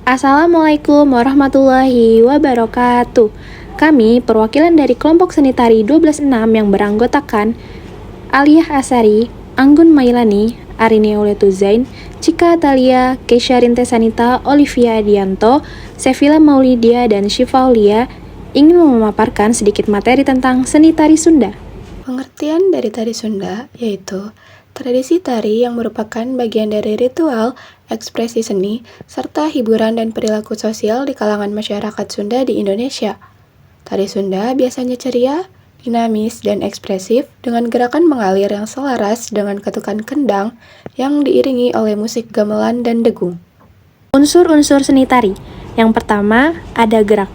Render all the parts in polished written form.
Assalamualaikum warahmatullahi wabarakatuh. Kami perwakilan dari kelompok seni tari 12.6 yang beranggotakan Aliyah Asari, Anggun Mailani, Arini Auletu Zain, Cika Atalia, Keisha Rintesanita, Olivia Adianto, Sevilla Maulidia, dan Syifa Aulia ingin memaparkan sedikit materi tentang seni tari Sunda. Pengertian dari tari Sunda yaitu tradisi tari yang merupakan bagian dari ritual, ekspresi seni, serta hiburan dan perilaku sosial di kalangan masyarakat Sunda di Indonesia. Tari Sunda biasanya ceria, dinamis, dan ekspresif dengan gerakan mengalir yang selaras dengan ketukan kendang yang diiringi oleh musik gamelan dan degung. Unsur-unsur seni tari. Yang pertama, ada gerak.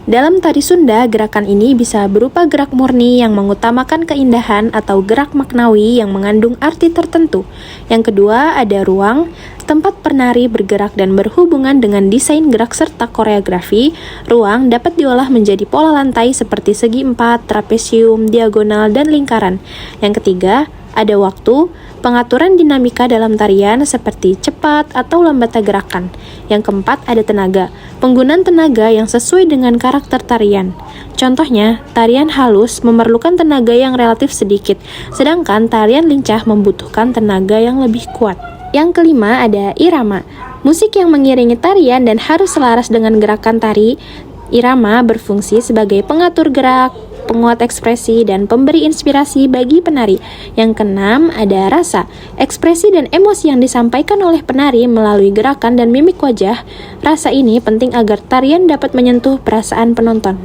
Dalam tari Sunda, gerakan ini bisa berupa gerak murni yang mengutamakan keindahan atau gerak maknawi yang mengandung arti tertentu. Yang kedua, ada ruang, tempat penari bergerak dan berhubungan dengan desain gerak serta koreografi. Ruang dapat diolah menjadi pola lantai seperti segi empat, trapesium, diagonal, dan lingkaran. Yang ketiga, ada waktu, pengaturan dinamika dalam tarian seperti cepat atau lambatnya gerakan. Yang keempat, ada tenaga, penggunaan tenaga yang sesuai dengan karakter tarian. Contohnya, tarian halus memerlukan tenaga yang relatif sedikit, sedangkan tarian lincah membutuhkan tenaga yang lebih kuat. Yang kelima, ada irama, musik yang mengiringi tarian dan harus selaras dengan gerakan tari. Irama berfungsi sebagai pengatur gerak, penguat ekspresi, dan pemberi inspirasi bagi penari. Yang keenam, ada rasa, ekspresi dan emosi yang disampaikan oleh penari melalui gerakan dan mimik wajah. Rasa ini penting agar tarian dapat menyentuh perasaan penonton.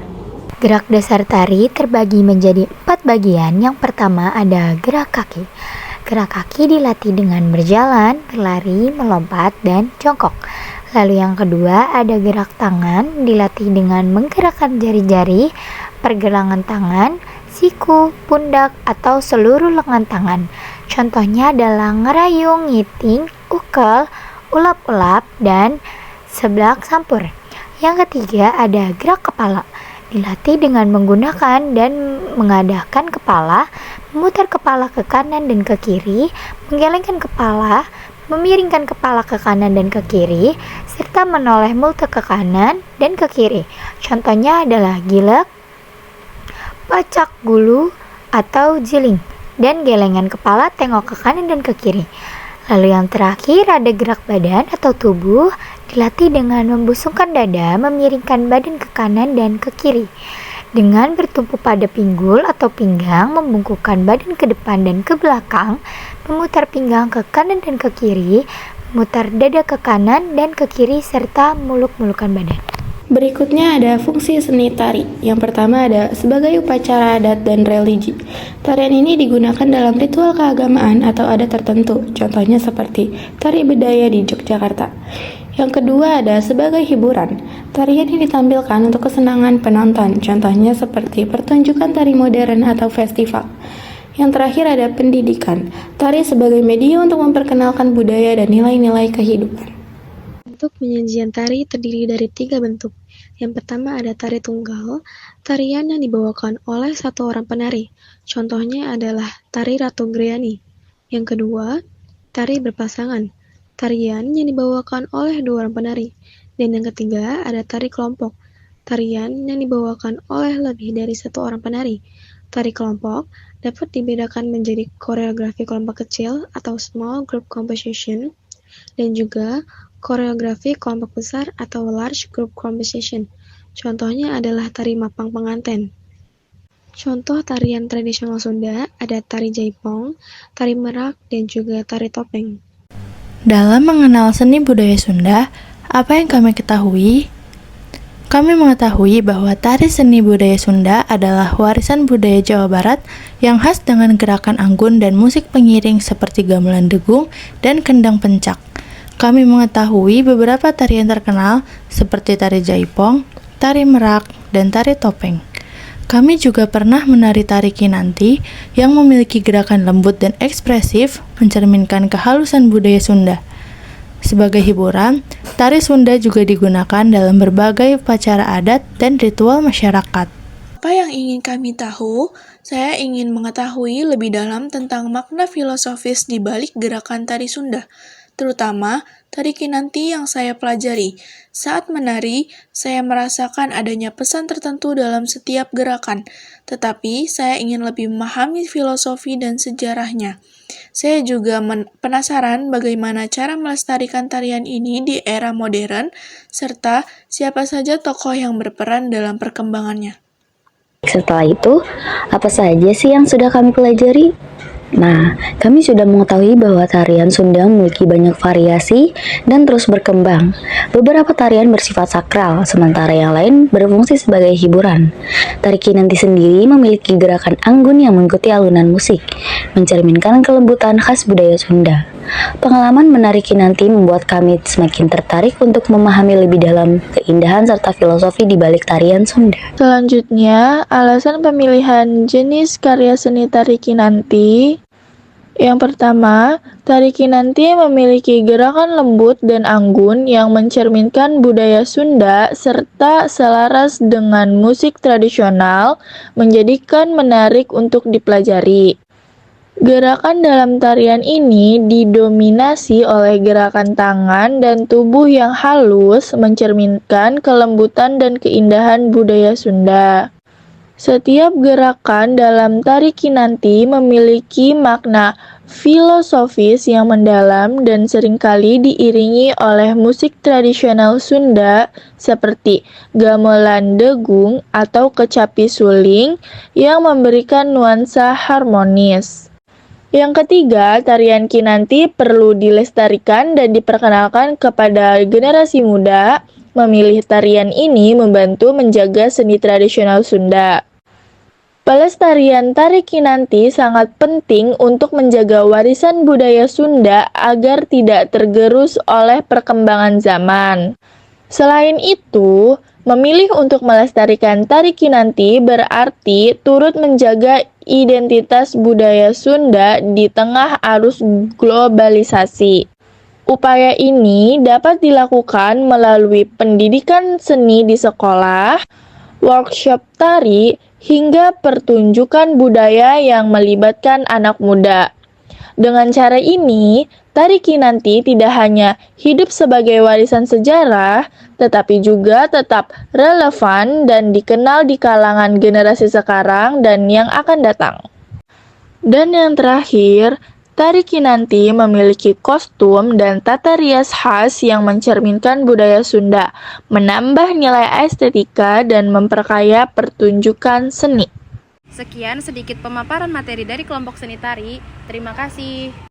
Gerak dasar tari terbagi menjadi 4 bagian. Yang pertama ada gerak kaki. Gerak kaki dilatih dengan berjalan, berlari, melompat, dan jongkok. Lalu yang kedua ada gerak tangan, dilatih dengan menggerakkan jari-jari, pergelangan tangan, siku, pundak, atau seluruh lengan tangan. Contohnya adalah ngerayung, ngiting, ukel, ulap-ulap, dan seblak sampur. Yang ketiga ada gerak kepala, dilatih dengan menggunakan dan mengadahkan kepala, memutar kepala ke kanan dan ke kiri, menggelengkan kepala, memiringkan kepala ke kanan dan ke kiri, serta menoleh multe ke kanan dan ke kiri. Contohnya adalah gilek, pacak gulu, atau jiling, dan gelengan kepala tengok ke kanan dan ke kiri. Lalu yang terakhir ada gerak badan atau tubuh, dilatih dengan membusungkan dada, memiringkan badan ke kanan dan ke kiri. Dengan bertumpu pada pinggul atau pinggang, membungkukkan badan ke depan dan ke belakang, memutar pinggang ke kanan dan ke kiri, memutar dada ke kanan dan ke kiri, serta muluk-mulukan badan. Berikutnya ada fungsi seni tari. Yang pertama ada sebagai upacara adat dan religi. Tarian ini digunakan dalam ritual keagamaan atau adat tertentu, contohnya seperti tari bedaya di Yogyakarta. Yang kedua ada sebagai hiburan. Tarian ini ditampilkan untuk kesenangan penonton, contohnya seperti pertunjukan tari modern atau festival. Yang terakhir ada pendidikan. Tari sebagai media untuk memperkenalkan budaya dan nilai-nilai kehidupan. Bentuk penyajian tari terdiri dari 3 bentuk. Yang pertama ada tari tunggal, tarian yang dibawakan oleh satu orang penari. Contohnya adalah tari Ratu Griani. Yang kedua, tari berpasangan, tarian yang dibawakan oleh 2 orang penari. Dan yang ketiga ada tari kelompok, tarian yang dibawakan oleh lebih dari 1 orang penari. Tari kelompok dapat dibedakan menjadi koreografi kelompok kecil atau small group composition, dan juga koreografi kelompok besar atau large group composition. Contohnya adalah tari mapang penganten. Contoh tarian tradisional Sunda ada tari jaipong, tari merak, dan juga tari topeng. Dalam mengenal seni budaya Sunda, apa yang kami ketahui? Kami mengetahui bahwa tari seni budaya Sunda adalah warisan budaya Jawa Barat yang khas dengan gerakan anggun dan musik pengiring seperti gamelan degung dan kendang pencak. Kami mengetahui beberapa tarian terkenal seperti tari jaipong, tari merak, dan tari topeng. Kami juga pernah menari tari kinanti yang memiliki gerakan lembut dan ekspresif mencerminkan kehalusan budaya Sunda. Sebagai hiburan, tari Sunda juga digunakan dalam berbagai upacara adat dan ritual masyarakat. Apa yang ingin kami tahu? Saya ingin mengetahui lebih dalam tentang makna filosofis di balik gerakan tari Sunda. terutama tari Kinanti yang saya pelajari. Saat menari, saya merasakan adanya pesan tertentu dalam setiap gerakan, tetapi saya ingin lebih memahami filosofi dan sejarahnya. Saya juga penasaran bagaimana cara melestarikan tarian ini di era modern, serta siapa saja tokoh yang berperan dalam perkembangannya. Setelah itu, apa saja sih yang sudah kami pelajari? Nah, kami sudah mengetahui bahwa tarian Sunda memiliki banyak variasi dan terus berkembang. Beberapa tarian bersifat sakral, sementara yang lain berfungsi sebagai hiburan. Tari Kinanti sendiri memiliki gerakan anggun yang mengikuti alunan musik, mencerminkan kelembutan khas budaya Sunda. Pengalaman menari Kinanti membuat kami semakin tertarik untuk memahami lebih dalam keindahan serta filosofi di balik tarian Sunda. Selanjutnya, alasan pemilihan jenis karya seni tari Kinanti. Yang pertama, tari Kinanti memiliki gerakan lembut dan anggun yang mencerminkan budaya Sunda serta selaras dengan musik tradisional, menjadikan menarik untuk dipelajari. Gerakan dalam tarian ini didominasi oleh gerakan tangan dan tubuh yang halus, mencerminkan kelembutan dan keindahan budaya Sunda. Setiap gerakan dalam tari Kinanti memiliki makna filosofis yang mendalam dan seringkali diiringi oleh musik tradisional Sunda seperti gamelan degung atau kecapi suling yang memberikan nuansa harmonis. Yang ketiga, tarian Kinanti perlu dilestarikan dan diperkenalkan kepada generasi muda. Memilih tarian ini membantu menjaga seni tradisional Sunda. Pelestarian tari Kinanti sangat penting untuk menjaga warisan budaya Sunda agar tidak tergerus oleh perkembangan zaman. Selain itu, memilih untuk melestarikan tari Kinanti berarti turut menjaga identitas budaya Sunda di tengah arus globalisasi. Upaya ini dapat dilakukan melalui pendidikan seni di sekolah, workshop tari, hingga pertunjukan budaya yang melibatkan anak muda. Dengan cara ini, tari Kinanti tidak hanya hidup sebagai warisan sejarah, tetapi juga tetap relevan dan dikenal di kalangan generasi sekarang dan yang akan datang. Dan yang terakhir, tari Kinanti memiliki kostum dan tata rias khas yang mencerminkan budaya Sunda, menambah nilai estetika dan memperkaya pertunjukan seni. Sekian sedikit pemaparan materi dari kelompok seni tari. Terima kasih.